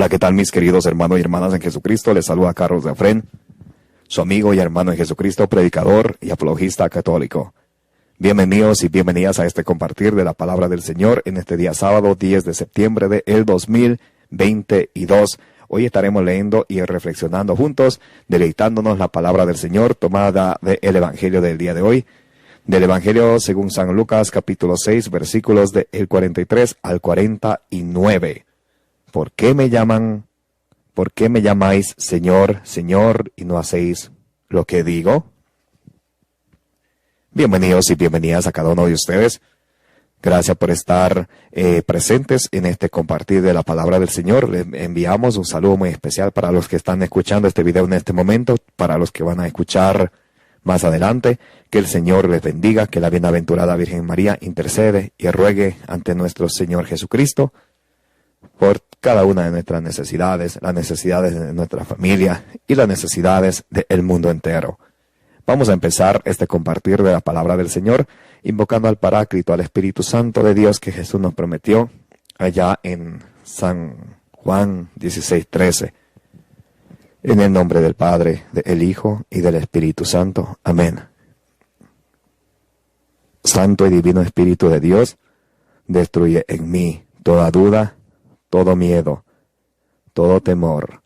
Hola, ¿qué tal mis queridos hermanos y hermanas en Jesucristo? Les saluda Carlos de Afren, su amigo y hermano en Jesucristo, predicador y apologista católico. Bienvenidos y bienvenidas a este compartir de la palabra del Señor en este día sábado 10 de septiembre del 2022. Hoy estaremos leyendo y reflexionando juntos, deleitándonos la palabra del Señor tomada del Evangelio del día de hoy, del Evangelio según San Lucas capítulo 6 versículos del 43 al 49. ¿Por qué me llamáis Señor, Señor, y no hacéis lo que digo? Bienvenidos y bienvenidas a cada uno de ustedes. Gracias por estar presentes en este compartir de la palabra del Señor. Les enviamos un saludo muy especial para los que están escuchando este video en este momento, para los que van a escuchar más adelante. Que el Señor les bendiga, que la bienaventurada Virgen María intercede y ruegue ante nuestro Señor Jesucristo por cada una de nuestras necesidades, las necesidades de nuestra familia y las necesidades del mundo entero. Vamos a empezar este compartir de la palabra del Señor, invocando al Paráclito, al Espíritu Santo de Dios que Jesús nos prometió allá en San Juan 16:13. En el nombre del Padre, del Hijo y del Espíritu Santo. Amén. Santo y divino Espíritu de Dios, destruye en mí toda duda, todo miedo, todo temor,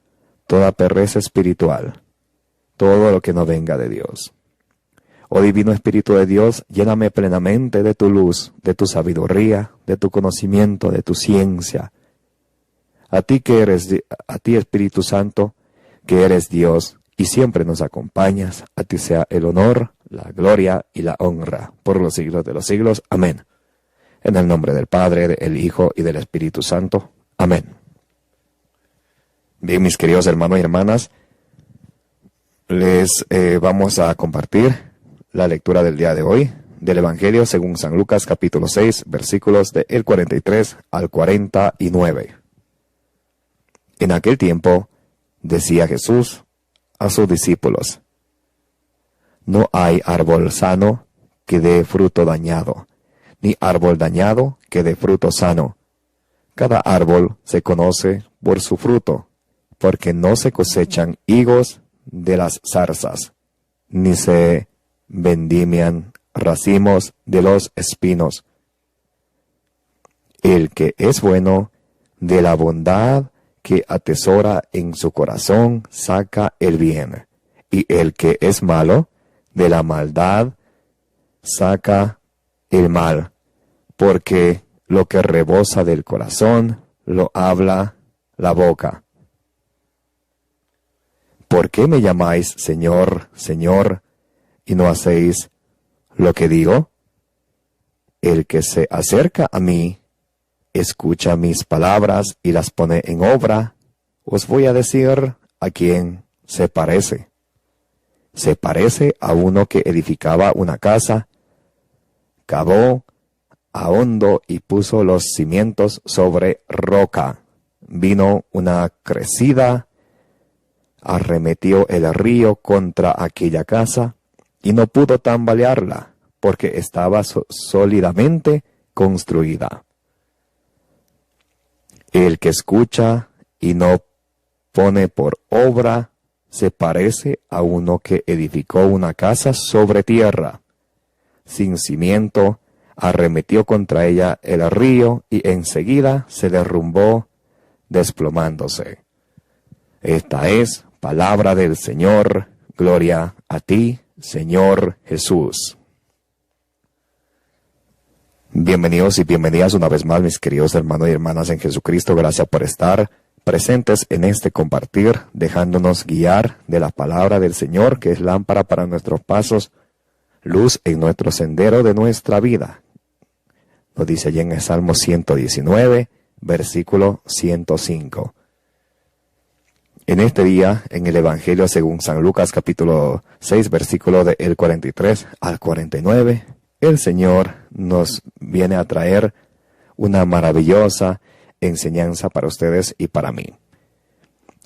toda pereza espiritual, todo lo que no venga de Dios. Oh Divino Espíritu de Dios, lléname plenamente de tu luz, de tu sabiduría, de tu conocimiento, de tu ciencia. A ti Espíritu Santo, que eres Dios y siempre nos acompañas, a ti sea el honor, la gloria y la honra por los siglos de los siglos. Amén. En el nombre del Padre, del Hijo y del Espíritu Santo. Amén. Bien, mis queridos hermanos y hermanas, les vamos a compartir la lectura del día de hoy del Evangelio según San Lucas capítulo 6 versículos del 43 al 49. En aquel tiempo decía Jesús a sus discípulos: no hay árbol sano que dé fruto dañado, ni árbol dañado que dé fruto sano. Cada árbol se conoce por su fruto, porque no se cosechan higos de las zarzas, ni se vendimian racimos de los espinos. El que es bueno, de la bondad que atesora en su corazón, saca el bien, y el que es malo, de la maldad, saca el mal, porque lo que rebosa del corazón, lo habla la boca. ¿Por qué me llamáis Señor, Señor, y no hacéis lo que digo? El que se acerca a mí, escucha mis palabras y las pone en obra. Os voy a decir a quién se parece. Se parece a uno que edificaba una casa, cavó a hondo y puso los cimientos sobre roca. Vino una crecida, arremetió el río contra aquella casa y no pudo tambalearla, porque estaba sólidamente construida. El que escucha y no pone por obra se parece a uno que edificó una casa sobre tierra, sin cimiento. Arremetió contra ella el río y enseguida se derrumbó, desplomándose. Esta es palabra del Señor. Gloria a ti, Señor Jesús. Bienvenidos y bienvenidas una vez más, mis queridos hermanos y hermanas en Jesucristo. Gracias por estar presentes en este compartir, dejándonos guiar de la palabra del Señor, que es lámpara para nuestros pasos, luz en nuestro sendero de nuestra vida. Nos dice allí en el Salmo 119, versículo 105. En este día, en el Evangelio según San Lucas capítulo 6, versículo del 43 al 49, el Señor nos viene a traer una maravillosa enseñanza para ustedes y para mí.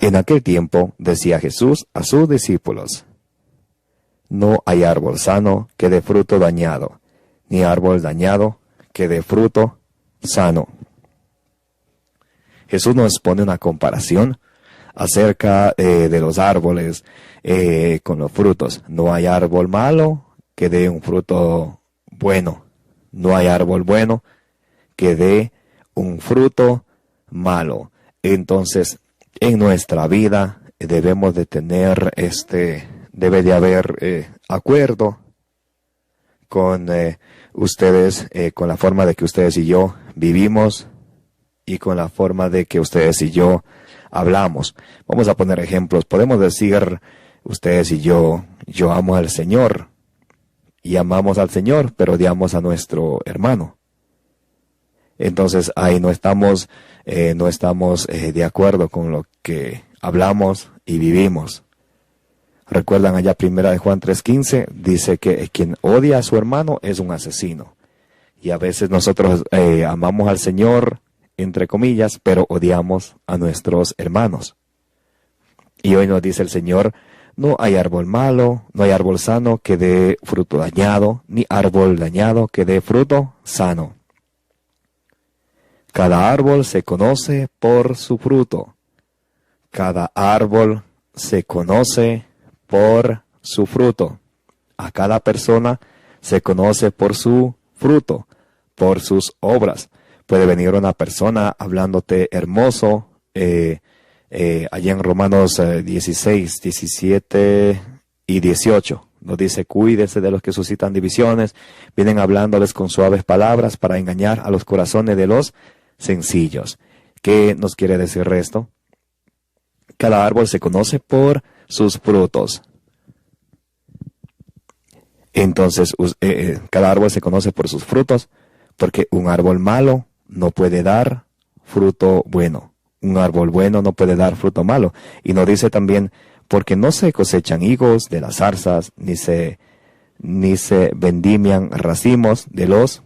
En aquel tiempo decía Jesús a sus discípulos: no hay árbol sano que dé fruto dañado, ni árbol dañado que dé fruto sano. Jesús nos pone una comparación acerca de los árboles con los frutos. No hay árbol malo que dé un fruto bueno. No hay árbol bueno que dé un fruto malo. Entonces, en nuestra vida debemos de tener debe de haber acuerdo con ustedes, con la forma de que ustedes y yo vivimos y con la forma de que ustedes y yo hablamos. Vamos a poner ejemplos. Podemos decir, ustedes y yo amo al Señor y amamos al Señor, pero odiamos a nuestro hermano. Entonces ahí no estamos de acuerdo con lo que hablamos y vivimos. Recuerdan allá 1 Juan 3:15, dice que quien odia a su hermano es un asesino. Y a veces nosotros amamos al Señor, entre comillas, pero odiamos a nuestros hermanos. Y hoy nos dice el Señor, no hay árbol malo, no hay árbol sano que dé fruto dañado, ni árbol dañado que dé fruto sano. Cada árbol se conoce por su fruto. Cada árbol se conoce por su fruto. A cada persona se conoce por su fruto, por sus obras. Puede venir una persona hablándote hermoso, allá en Romanos 16, 17 y 18. Nos dice, cuídese de los que suscitan divisiones, vienen hablándoles con suaves palabras para engañar a los corazones de los sencillos. ¿Qué nos quiere decir esto? Cada árbol se conoce por sus frutos. Entonces, cada árbol se conoce por sus frutos, porque un árbol malo no puede dar fruto bueno. Un árbol bueno no puede dar fruto malo. Y nos dice también, porque no se cosechan higos de las zarzas, ni se vendimian racimos de los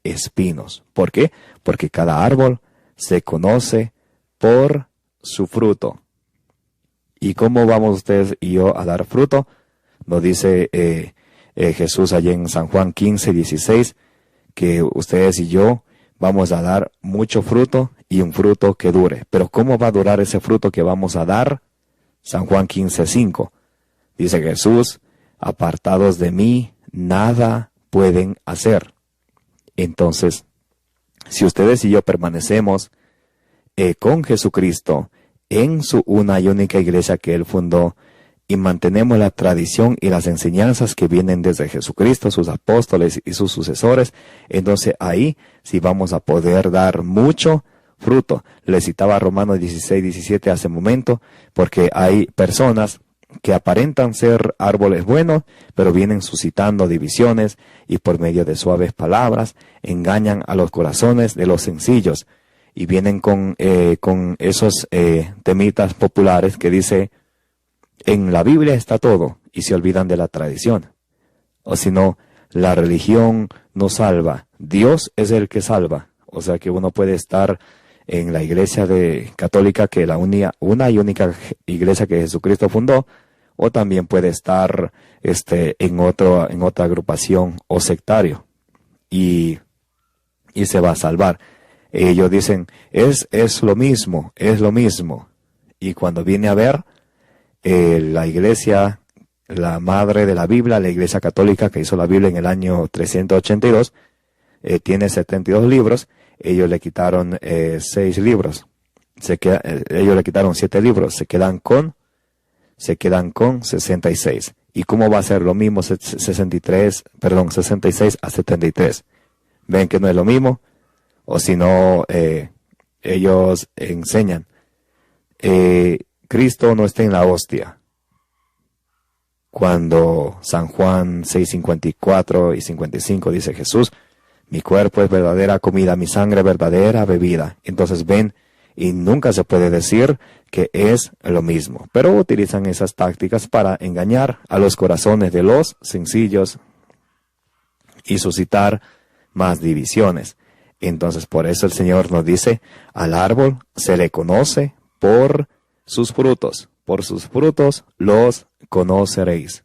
espinos. ¿Por qué? Porque cada árbol se conoce por su fruto. ¿Y cómo vamos ustedes y yo a dar fruto? Nos dice Jesús allí en San Juan 15:16, que ustedes y yo vamos a dar mucho fruto y un fruto que dure. Pero ¿cómo va a durar ese fruto que vamos a dar? San Juan 15:5. Dice Jesús, apartados de mí, nada pueden hacer. Entonces, si ustedes y yo permanecemos con Jesucristo en su una y única iglesia que Él fundó, y mantenemos la tradición y las enseñanzas que vienen desde Jesucristo, sus apóstoles y sus sucesores, entonces ahí sí vamos a poder dar mucho fruto. Le citaba Romanos 16:17 hace un momento, porque hay personas que aparentan ser árboles buenos, pero vienen suscitando divisiones y por medio de suaves palabras engañan a los corazones de los sencillos. Y vienen con esos temitas populares que dice, en la Biblia está todo, y se olvidan de la tradición. O si no, la religión no salva, Dios es el que salva. O sea que uno puede estar en la iglesia católica, que la una y única iglesia que Jesucristo fundó, o también puede estar en otra agrupación o sectario, y se va a salvar. Ellos dicen, es lo mismo, y cuando viene a ver, la iglesia, la madre de la Biblia, la iglesia católica que hizo la Biblia en el año 382, tiene 72 libros, ellos le quitaron 6 libros, ellos le quitaron 7 libros, se quedan con 66. ¿Y cómo va a ser lo mismo 66 a 73? ¿Ven que no es lo mismo? O si no, ellos enseñan, Cristo no está en la hostia. Cuando San Juan 6:54 y 55 dice Jesús, mi cuerpo es verdadera comida, mi sangre verdadera bebida. Entonces ven, y nunca se puede decir que es lo mismo. Pero utilizan esas tácticas para engañar a los corazones de los sencillos y suscitar más divisiones. Entonces por eso el Señor nos dice, al árbol se le conoce por sus frutos los conoceréis.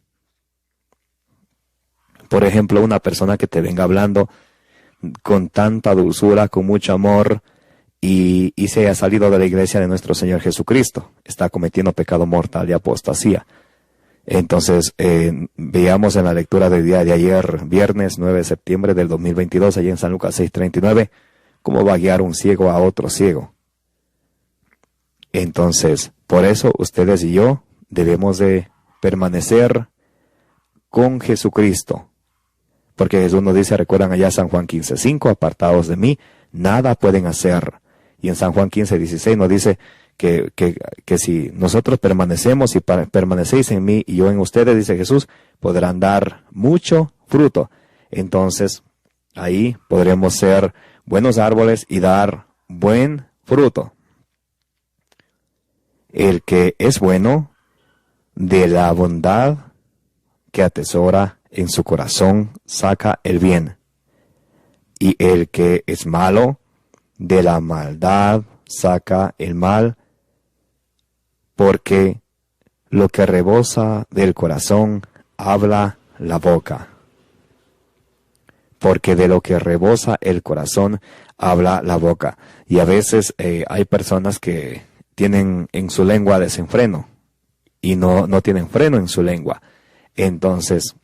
Por ejemplo, una persona que te venga hablando con tanta dulzura, con mucho amor, y se ha salido de la iglesia de nuestro Señor Jesucristo. Está cometiendo pecado mortal y apostasía. Entonces, veamos en la lectura del día de ayer, viernes 9 de septiembre del 2022, allí en San Lucas 6:39, cómo va a guiar un ciego a otro ciego. Entonces, por eso ustedes y yo debemos de permanecer con Jesucristo. Porque Jesús nos dice, recuerdan allá San Juan 15:5, apartados de mí, nada pueden hacer. Y en San Juan 15:16 nos dice que si nosotros permanecemos y permanecéis en mí y yo en ustedes, dice Jesús, podrán dar mucho fruto. Entonces, ahí podremos ser buenos árboles y dar buen fruto. El que es bueno, de la bondad que atesora en su corazón, saca el bien. Y el que es malo, de la maldad saca el mal, porque lo que rebosa del corazón habla la boca. Porque de lo que rebosa el corazón habla la boca. Y a veces hay personas que tienen en su lengua desenfreno y no tienen freno en su lengua. Entonces,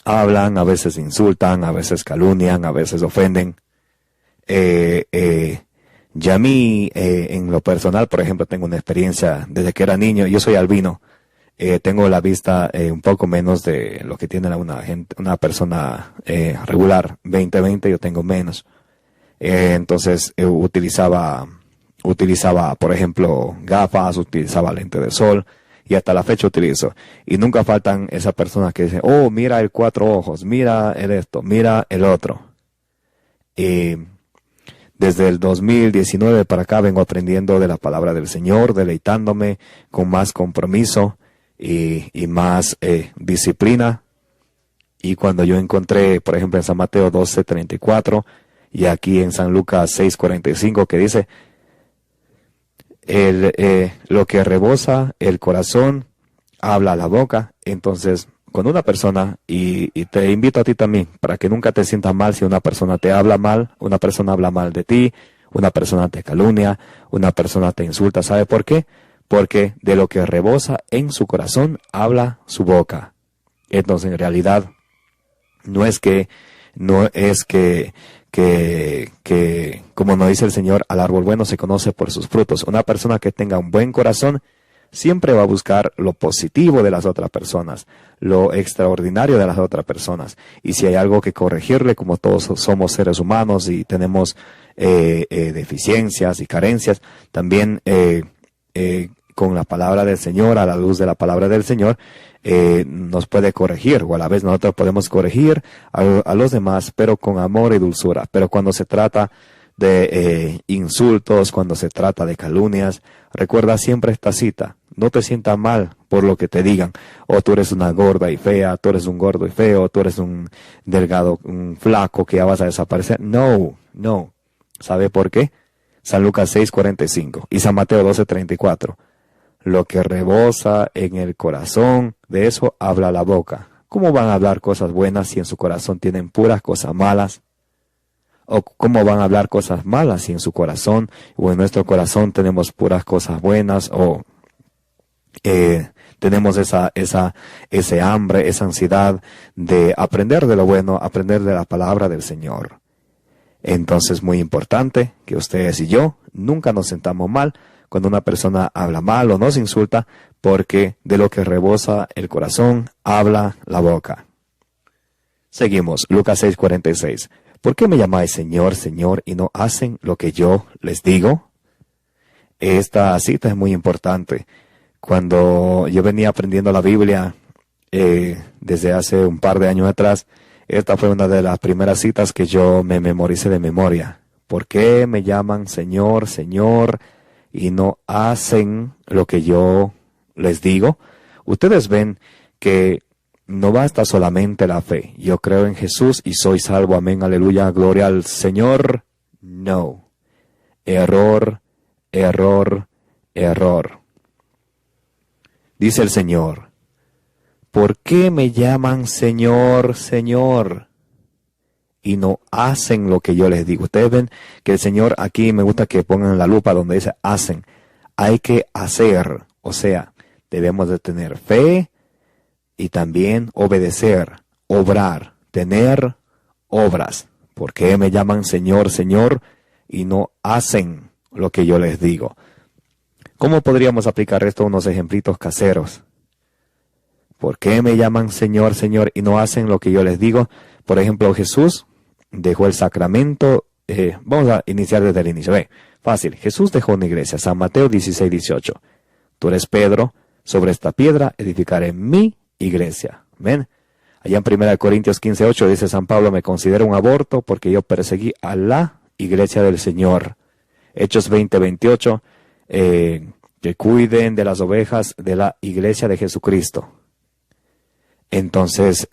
hablan, a veces insultan, a veces calumnian, a veces ofenden. Ya a mí, en lo personal, por ejemplo, tengo una experiencia desde que era niño. Yo soy albino. Tengo la vista un poco menos de lo que tiene una persona regular. 20/20, yo tengo menos. Entonces, utilizaba, por ejemplo, gafas, utilizaba lente de sol. Y hasta la fecha utilizo. Y nunca faltan esas personas que dicen, oh, mira el 4 ojos, mira el esto, mira el otro. Desde el 2019 para acá vengo aprendiendo de la palabra del Señor, deleitándome con más compromiso y más disciplina. Y cuando yo encontré, por ejemplo, en San Mateo 12:34 y aquí en San Lucas 6:45 que dice, lo que rebosa el corazón habla la boca. Entonces, cuando una persona, y te invito a ti también, para que nunca te sientas mal si una persona te habla mal, una persona habla mal de ti, una persona te calumnia, una persona te insulta, ¿sabe por qué? Porque de lo que rebosa en su corazón habla su boca. Entonces, en realidad, no es que como nos dice el Señor, al árbol bueno se conoce por sus frutos. Una persona que tenga un buen corazón siempre va a buscar lo positivo de las otras personas, lo extraordinario de las otras personas. Y si hay algo que corregirle, como todos somos seres humanos y tenemos deficiencias y carencias, también con la palabra del Señor, a la luz de la palabra del Señor, nos puede corregir, o a la vez nosotros podemos corregir a los demás, pero con amor y dulzura. Pero cuando se trata de insultos, cuando se trata de calumnias, recuerda siempre esta cita: no te sientas mal por lo que te digan, o tú eres una gorda y fea, tú eres un gordo y feo, tú eres un delgado, un flaco que ya vas a desaparecer. No. ¿Sabe por qué? San Lucas 6:45 y San Mateo 12:34. Lo que rebosa en el corazón, de eso habla la boca. ¿Cómo van a hablar cosas buenas si en su corazón tienen puras cosas malas? ¿O cómo van a hablar cosas malas si en su corazón o en nuestro corazón tenemos puras cosas buenas? O tenemos ese hambre, esa ansiedad de aprender de lo bueno, aprender de la palabra del Señor. Entonces, muy importante que ustedes y yo nunca nos sentamos mal cuando una persona habla mal o nos insulta, porque de lo que rebosa el corazón habla la boca. Seguimos, Lucas 6:46. ¿Por qué me llamáis Señor, Señor, y no hacen lo que yo les digo? Esta cita es muy importante. Cuando yo venía aprendiendo la Biblia desde hace un par de años atrás, esta fue una de las primeras citas que yo me memoricé de memoria. ¿Por qué me llaman Señor, Señor, y no hacen lo que yo les digo? Ustedes ven que no basta solamente la fe. Yo creo en Jesús y soy salvo. Amén, aleluya, gloria al Señor. No. Error. Dice el Señor: ¿por qué me llaman Señor, Señor, y no hacen lo que yo les digo. Ustedes ven que el Señor aquí, me gusta que pongan la lupa donde dice hacen. Hay que hacer, o sea, debemos de tener fe y también obedecer, obrar, tener obras. ¿Por qué me llaman Señor, Señor y no hacen lo que yo les digo? ¿Cómo podríamos aplicar esto a unos ejemplitos caseros? ¿Por qué me llaman Señor, Señor y no hacen lo que yo les digo? Por ejemplo, Jesús dejó el sacramento. Vamos a iniciar desde el inicio. Fácil. Jesús dejó una iglesia. San Mateo 16, 18. Tú eres Pedro, sobre esta piedra edificaré mi iglesia. ¿Ven? Allá en 1 Corintios 15, 8 dice San Pablo, me considero un aborto porque yo perseguí a la iglesia del Señor. Hechos 20, 28, que cuiden de las ovejas de la iglesia de Jesucristo. Entonces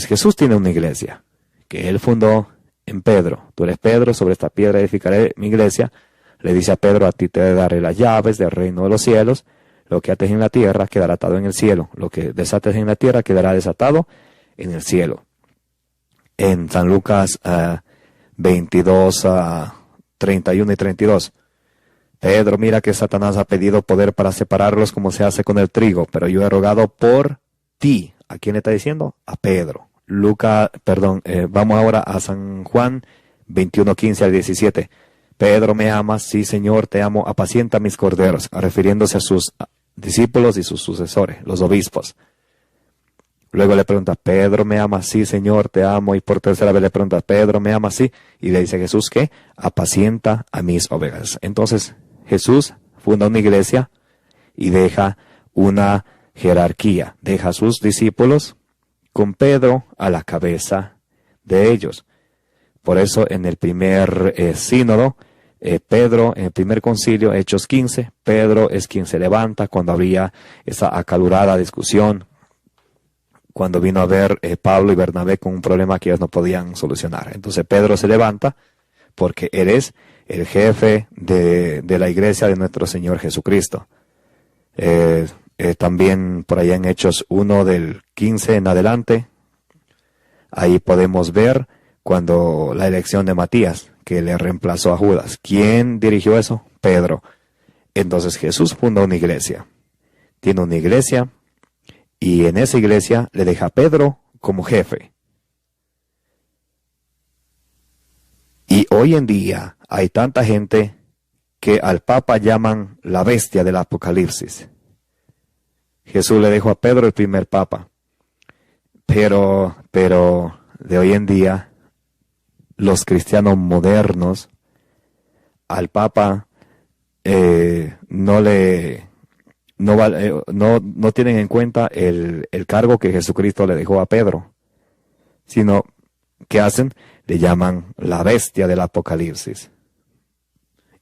Jesús tiene una iglesia que él fundó en Pedro. Tú eres Pedro, sobre esta piedra edificaré mi iglesia. Le dice a Pedro, a ti te daré las llaves del reino de los cielos. Lo que ates en la tierra quedará atado en el cielo. Lo que desates en la tierra quedará desatado en el cielo. En San Lucas 22, 31 y 32. Pedro, mira que Satanás ha pedido poder para separarlos como se hace con el trigo, pero yo he rogado por ti. ¿A quién le está diciendo? A Pedro. Vamos ahora a San Juan 21, 15 al 17. Pedro, ¿me amas? Sí, Señor, te amo. Apacienta mis corderos, refiriéndose a sus discípulos y sus sucesores, los obispos. Luego le pregunta, Pedro, ¿me amas? Sí, Señor, te amo. Y por tercera vez le pregunta, Pedro, ¿me amas? Sí. Y le dice Jesús que apacienta a mis ovejas. Entonces, Jesús funda una iglesia y deja una jerarquía. Deja a sus discípulos con Pedro a la cabeza de ellos. Por eso en el primer sínodo, Pedro, en el primer concilio, Hechos 15, Pedro es quien se levanta cuando había esa acalorada discusión, cuando vino a ver Pablo y Bernabé con un problema que ellos no podían solucionar. Entonces Pedro se levanta porque él es el jefe de la iglesia de nuestro Señor Jesucristo. También por allá en Hechos 1 del 15 en adelante, ahí podemos ver cuando la elección de Matías, que le reemplazó a Judas. ¿Quién dirigió eso? Pedro. Entonces Jesús funda una iglesia. Tiene una iglesia y en esa iglesia le deja a Pedro como jefe. Y hoy en día hay tanta gente que al Papa llaman la bestia del Apocalipsis. Jesús le dejó a Pedro el primer Papa. Pero de hoy en día, los cristianos modernos, al Papa no tienen en cuenta el cargo que Jesucristo le dejó a Pedro, sino que hacen, le llaman la bestia del Apocalipsis.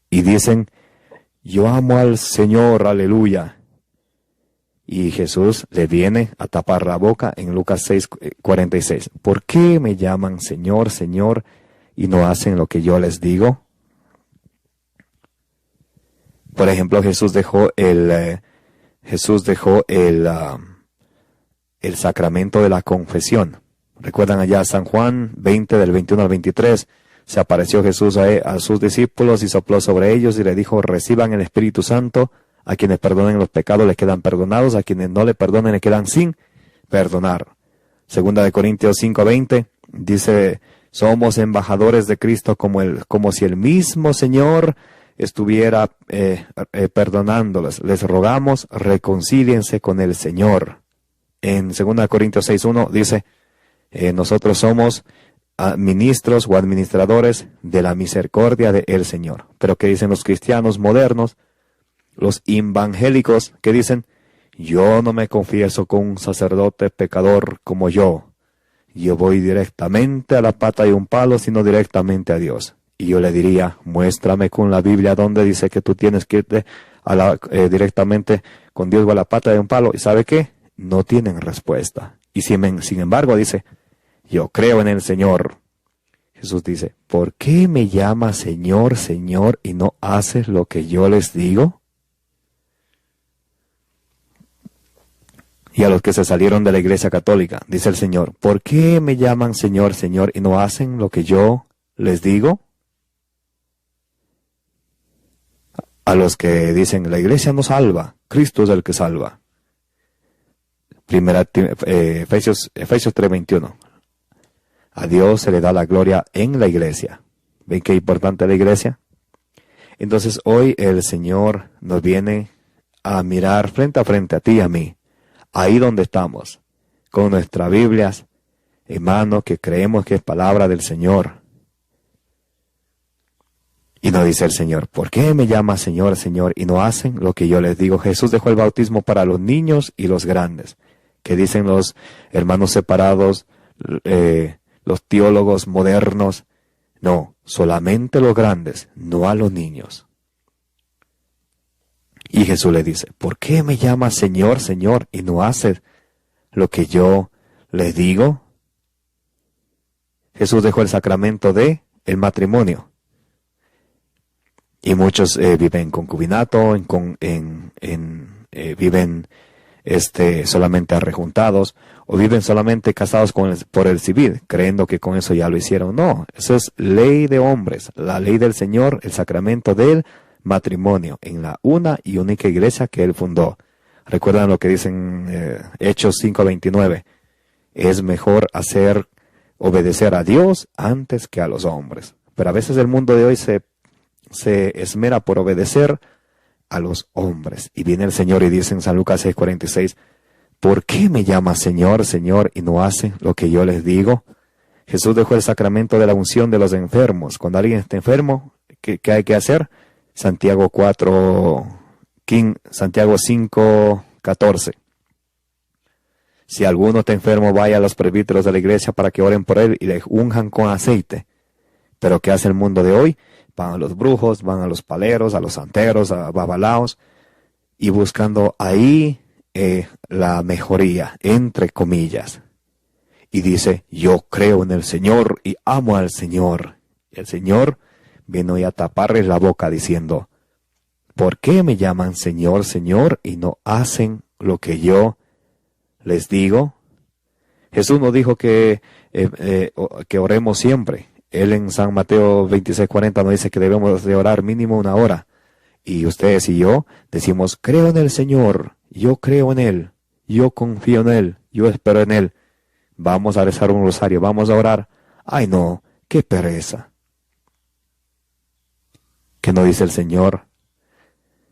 Y dicen, yo amo al Señor, aleluya. Y Jesús le viene a tapar la boca en Lucas 6, 46. ¿Por qué me llaman Señor, Señor, y no hacen lo que yo les digo? Por ejemplo, Jesús dejó el sacramento de la confesión. ¿Recuerdan allá San Juan 20 del 21 al 23? Se apareció Jesús a sus discípulos y sopló sobre ellos y le dijo, reciban el Espíritu Santo. A quienes perdonen los pecados les quedan perdonados, a quienes no le perdonen le quedan sin perdonar. Segunda de Corintios 5:20 dice, somos embajadores de Cristo como si el mismo Señor estuviera perdonándoles. Les rogamos, reconcíliense con el Señor. En 2 Corintios 6:1 dice, nosotros somos ministros o administradores de la misericordia del Señor. Pero ¿qué dicen los cristianos modernos? Los evangélicos que dicen, yo no me confieso con un sacerdote pecador como yo. Yo voy directamente a la pata de un palo, sino directamente a Dios. Y yo le diría, muéstrame con la Biblia donde dice que tú tienes que irte directamente con Dios o a la pata de un palo. ¿Y sabe qué? No tienen respuesta. Y sin embargo dice, yo creo en el Señor. Jesús dice, ¿por qué me llamas Señor, Señor y no haces lo que yo les digo? Y a los que se salieron de la Iglesia Católica, dice el Señor, ¿por qué me llaman Señor, Señor y no hacen lo que yo les digo? A los que dicen, la Iglesia no salva, Cristo es el que salva. Efesios 3:21. A Dios se le da la gloria en la Iglesia. ¿Ven qué importante la Iglesia? Entonces hoy el Señor nos viene a mirar frente a frente a ti y a mí. Ahí donde estamos, con nuestras Biblias en mano, que creemos que es palabra del Señor. Y nos dice el Señor, ¿por qué me llamas Señor, Señor, y no hacen lo que yo les digo? Jesús dejó el bautismo para los niños y los grandes. Que dicen los hermanos separados, los teólogos modernos? No, solamente los grandes, no a los niños. Y Jesús le dice, ¿por qué me llamas Señor, Señor, y no haces lo que yo les digo? Jesús dejó el sacramento de el matrimonio. Y muchos viven en concubinato, viven solamente arrejuntados, o viven solamente casados por el civil, creyendo que con eso ya lo hicieron. No, eso es ley de hombres, la ley del Señor, el sacramento del matrimonio, en la una y única iglesia que Él fundó. Recuerdan lo que dicen Hechos 5:29. Es mejor obedecer a Dios antes que a los hombres. Pero a veces el mundo de hoy se esmera por obedecer a los hombres. Y viene el Señor y dice en San Lucas 6:46, ¿por qué me llamas Señor, Señor, y no hacen lo que yo les digo? Jesús dejó el sacramento de la unción de los enfermos. Cuando alguien está enfermo, ¿qué hay que hacer? Santiago 5:14. Si alguno está enfermo, vaya a los presbíteros de la iglesia para que oren por él y le unjan con aceite. Pero ¿qué hace el mundo de hoy? Van a los brujos, van a los paleros, a los santeros, a babalaos, y buscando ahí la mejoría, entre comillas. Y dice, yo creo en el Señor y amo al Señor. Y el Señor viene hoy a taparles la boca diciendo, ¿por qué me llaman Señor, Señor y no hacen lo que yo les digo? Jesús nos dijo que oremos siempre. Él en San Mateo 26:40 nos dice que debemos de orar mínimo 1 hora. Y ustedes y yo decimos, creo en el Señor, yo creo en Él, yo confío en Él, yo espero en Él. Vamos a rezar un rosario, vamos a orar. Ay no, qué pereza. ¿Qué nos dice el Señor?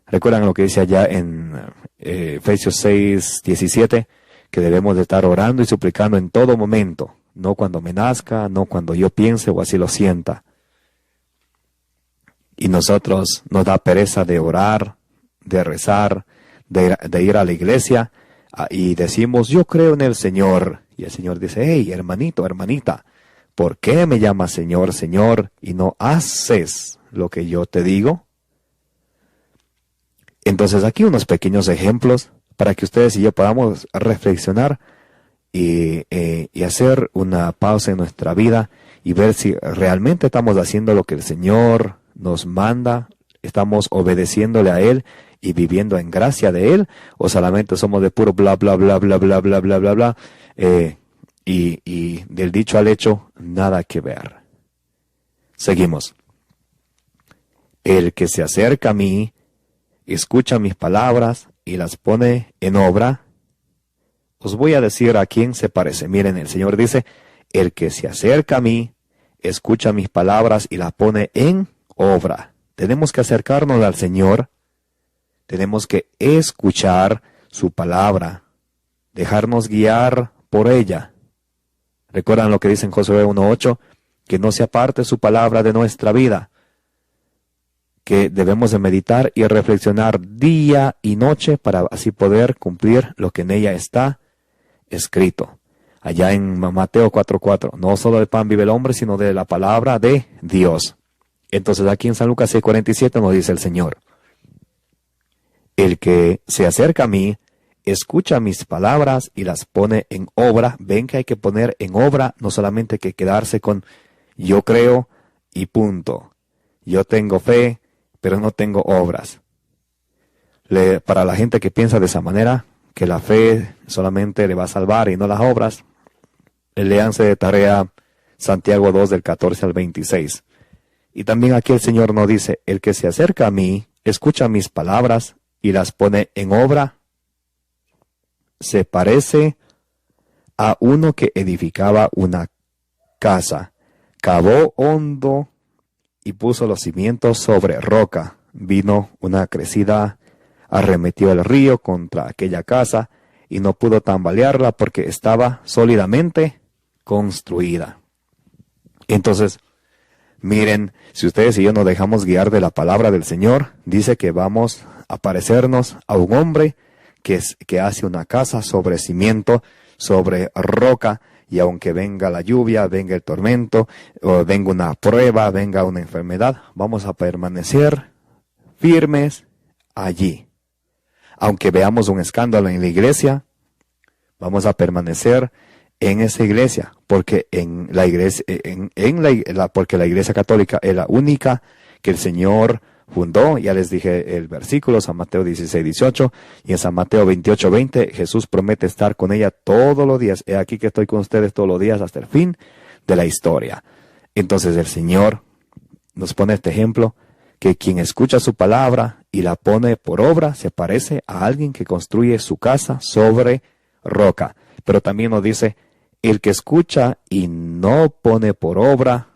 ¿Recuerdan lo que dice allá en Efesios 6:17? Que debemos de estar orando y suplicando en todo momento. No cuando me nazca, no cuando yo piense o así lo sienta. Y nosotros nos da pereza de orar, de rezar, de ir a la iglesia y decimos, yo creo en el Señor. Y el Señor dice, hey, hermanito, hermanita, ¿por qué me llamas Señor, Señor y no haces lo que yo te digo? Entonces aquí unos pequeños ejemplos para que ustedes y yo podamos reflexionar y hacer una pausa en nuestra vida y ver si realmente estamos haciendo lo que el Señor nos manda, estamos obedeciéndole a Él y viviendo en gracia de Él, o solamente somos de puro bla, bla, bla, bla, bla, bla, bla, bla, bla, y del dicho al hecho, nada que ver. Seguimos. El que se acerca a mí, escucha mis palabras y las pone en obra. Os voy a decir a quién se parece. Miren, el Señor dice, el que se acerca a mí, escucha mis palabras y las pone en obra. Tenemos que acercarnos al Señor, tenemos que escuchar su palabra, dejarnos guiar por ella. ¿Recuerdan lo que dice en Josué 1:8? Que no se aparte su palabra de nuestra vida, que debemos de meditar y reflexionar día y noche para así poder cumplir lo que en ella está escrito. Allá en Mateo 4:4, no solo de pan vive el hombre, sino de la palabra de Dios. Entonces aquí en San Lucas 6:47 nos dice el Señor, el que se acerca a mí, escucha mis palabras y las pone en obra. Ven que hay que poner en obra, no solamente que quedarse con yo creo y punto. Yo tengo fe, pero no tengo obras. Para la gente que piensa de esa manera, que la fe solamente le va a salvar y no las obras, léanse de tarea Santiago 2 del 14 al 26. Y también aquí el Señor nos dice, el que se acerca a mí, escucha mis palabras y las pone en obra, se parece a uno que edificaba una casa, cavó hondo y puso los cimientos sobre roca. Vino una crecida, arremetió el río contra aquella casa y no pudo tambalearla porque estaba sólidamente construida. Entonces, miren, si ustedes y yo nos dejamos guiar de la palabra del Señor, dice que vamos a parecernos a un hombre que hace una casa sobre cimiento, sobre roca, y aunque venga la lluvia, venga el tormento, o venga una prueba, venga una enfermedad, vamos a permanecer firmes allí. Aunque veamos un escándalo en la iglesia, vamos a permanecer en esa iglesia, porque en la iglesia, porque la iglesia católica es la única que el Señor fundó. Ya les dije el versículo, San Mateo 16:18, y en San Mateo 28:20, Jesús promete estar con ella todos los días. He aquí que estoy con ustedes todos los días hasta el fin de la historia. Entonces el Señor nos pone este ejemplo, que quien escucha su palabra y la pone por obra, se parece a alguien que construye su casa sobre roca. Pero también nos dice, el que escucha y no pone por obra,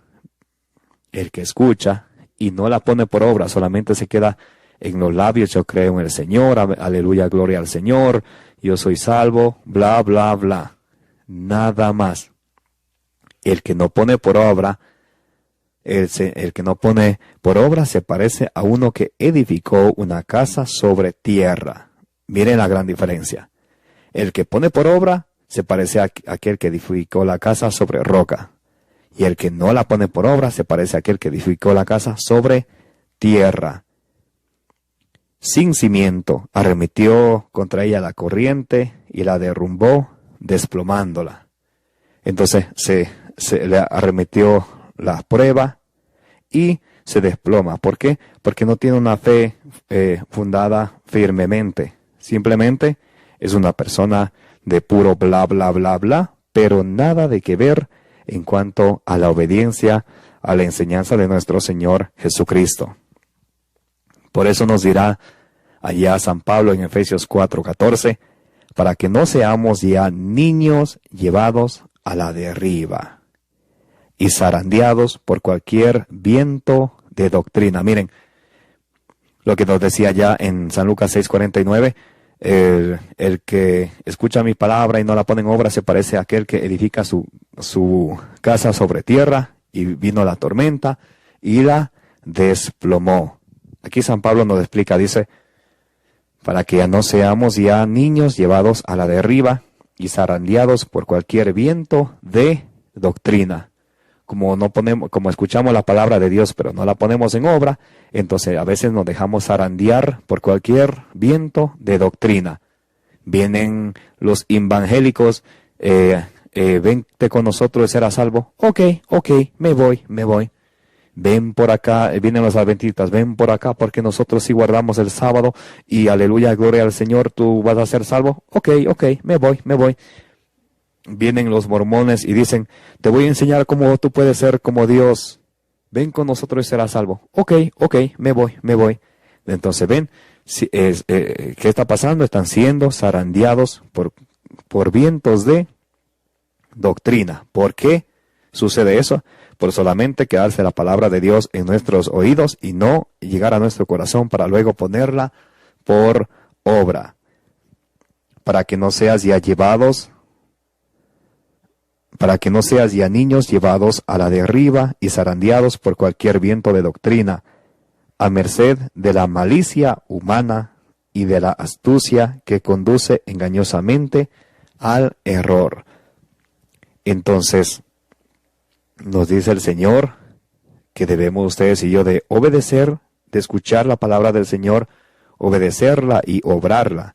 el que escucha y no la pone por obra, solamente se queda en los labios, yo creo en el Señor, aleluya, gloria al Señor, yo soy salvo, bla, bla, bla, nada más. El que no pone por obra, el que no pone por obra se parece a uno que edificó una casa sobre tierra. Miren la gran diferencia. El que pone por obra se parece a aquel que edificó la casa sobre roca. Y el que no la pone por obra se parece a aquel que edificó la casa sobre tierra. Sin cimiento, arremetió contra ella la corriente y la derrumbó, desplomándola. Entonces se le arremetió la prueba y se desploma. ¿Por qué? Porque no tiene una fe fundada firmemente. Simplemente es una persona de puro bla, bla, bla, bla, pero nada de que ver en cuanto a la obediencia a la enseñanza de nuestro Señor Jesucristo. Por eso nos dirá allá San Pablo en Efesios 4:14, para que no seamos ya niños llevados a la deriva y zarandeados por cualquier viento de doctrina. Miren, lo que nos decía ya en San Lucas 6:49, el que escucha mi palabra y no la pone en obra se parece a aquel que edifica su casa sobre tierra y vino la tormenta y la desplomó. Aquí San Pablo nos explica, dice, para que ya no seamos ya niños llevados a la deriva y zarandeados por cualquier viento de doctrina. Como escuchamos la palabra de Dios, pero no la ponemos en obra, entonces a veces nos dejamos zarandear por cualquier viento de doctrina. Vienen los evangélicos, vente con nosotros y serás salvo. Ok, me voy. Ven por acá, vienen los adventistas, ven por acá porque nosotros sí guardamos el sábado y aleluya, gloria al Señor, tú vas a ser salvo. Ok, me voy. Vienen los mormones y dicen, te voy a enseñar cómo tú puedes ser como Dios. Ven con nosotros y serás salvo. Ok, me voy. Entonces ven, ¿qué está pasando? Están siendo zarandeados por vientos de doctrina. ¿Por qué sucede eso? Por solamente quedarse la palabra de Dios en nuestros oídos y no llegar a nuestro corazón para luego ponerla por obra. Para que no seas ya niños llevados a la deriva y zarandeados por cualquier viento de doctrina, a merced de la malicia humana y de la astucia que conduce engañosamente al error. Entonces, nos dice el Señor que debemos ustedes y yo de obedecer, de escuchar la palabra del Señor, obedecerla y obrarla.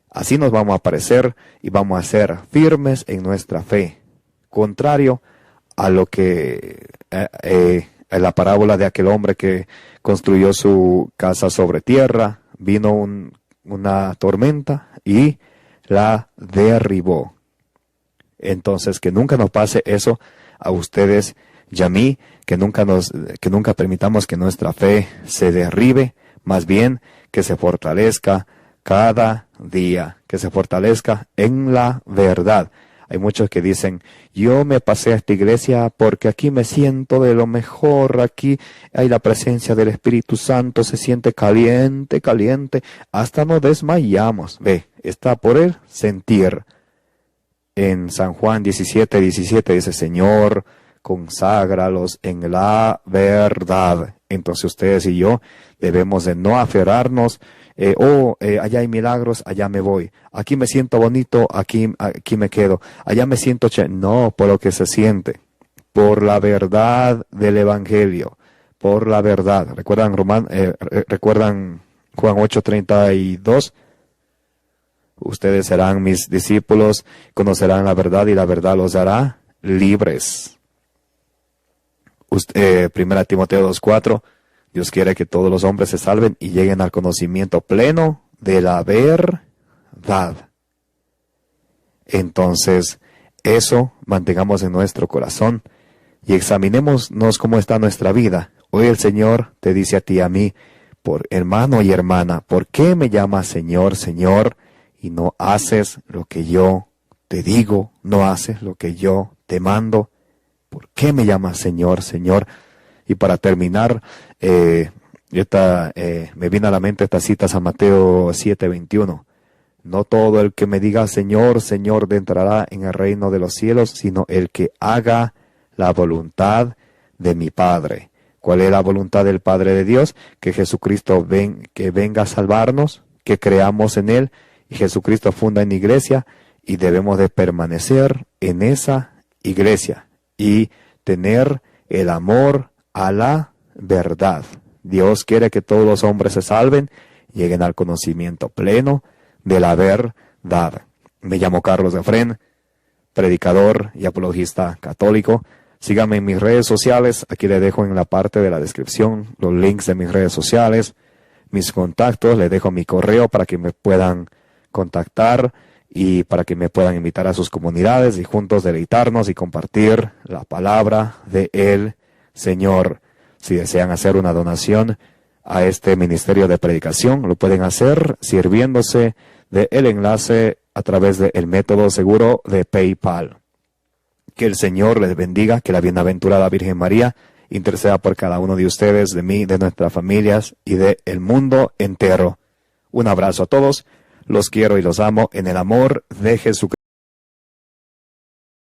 Así nos vamos a parecer y vamos a ser firmes en nuestra fe. Contrario a lo que la parábola de aquel hombre que construyó su casa sobre tierra, vino una tormenta y la derribó. Entonces, que nunca nos pase eso a ustedes y a mí, que nunca permitamos que nuestra fe se derribe, más bien que se fortalezca cada día, que se fortalezca en la verdad. Hay muchos que dicen, yo me pasé a esta iglesia porque aquí me siento de lo mejor, aquí hay la presencia del Espíritu Santo, se siente caliente, caliente, hasta nos desmayamos. Ve, está por el sentir. En San Juan 17:17 dice, Señor, conságralos en la verdad. Entonces ustedes y yo debemos de no aferrarnos, allá hay milagros, allá me voy. Aquí me siento bonito, aquí me quedo. Allá me siento no, por lo que se siente, por la verdad del Evangelio, por la verdad. ¿Recuerdan recuerdan Juan 8:32? Ustedes serán mis discípulos, conocerán la verdad y la verdad los hará libres. 1 Timoteo 2:4, Dios quiere que todos los hombres se salven y lleguen al conocimiento pleno de la verdad. Entonces, eso mantengamos en nuestro corazón y examinémonos cómo está nuestra vida. Hoy el Señor te dice a ti y a mí, por hermano y hermana, ¿por qué me llamas Señor, Señor? Y no haces lo que yo te digo, no haces lo que yo te mando. ¿Por qué me llamas Señor, Señor? Y para terminar, me viene a la mente esta cita, San Mateo 7:21. No todo el que me diga Señor, Señor, entrará en el reino de los cielos, sino el que haga la voluntad de mi Padre. ¿Cuál es la voluntad del Padre de Dios? Que Jesucristo venga a salvarnos, que creamos en Él, y Jesucristo funda una iglesia, y debemos de permanecer en esa iglesia y tener el amor a la verdad. Dios quiere que todos los hombres se salven, lleguen al conocimiento pleno de la verdad. Me llamo Carlos Efrén, predicador y apologista católico. Síganme en mis redes sociales, aquí le dejo en la parte de la descripción los links de mis redes sociales, mis contactos, les dejo mi correo para que me puedan contactar y para que me puedan invitar a sus comunidades y juntos deleitarnos y compartir la palabra de el Señor. Si desean hacer una donación a este ministerio de predicación, lo pueden hacer sirviéndose del enlace a través del método seguro de PayPal. Que el Señor les bendiga, que la bienaventurada Virgen María interceda por cada uno de ustedes, de mí, de nuestras familias y del mundo entero. Un abrazo a todos, los quiero y los amo en el amor de Jesucristo.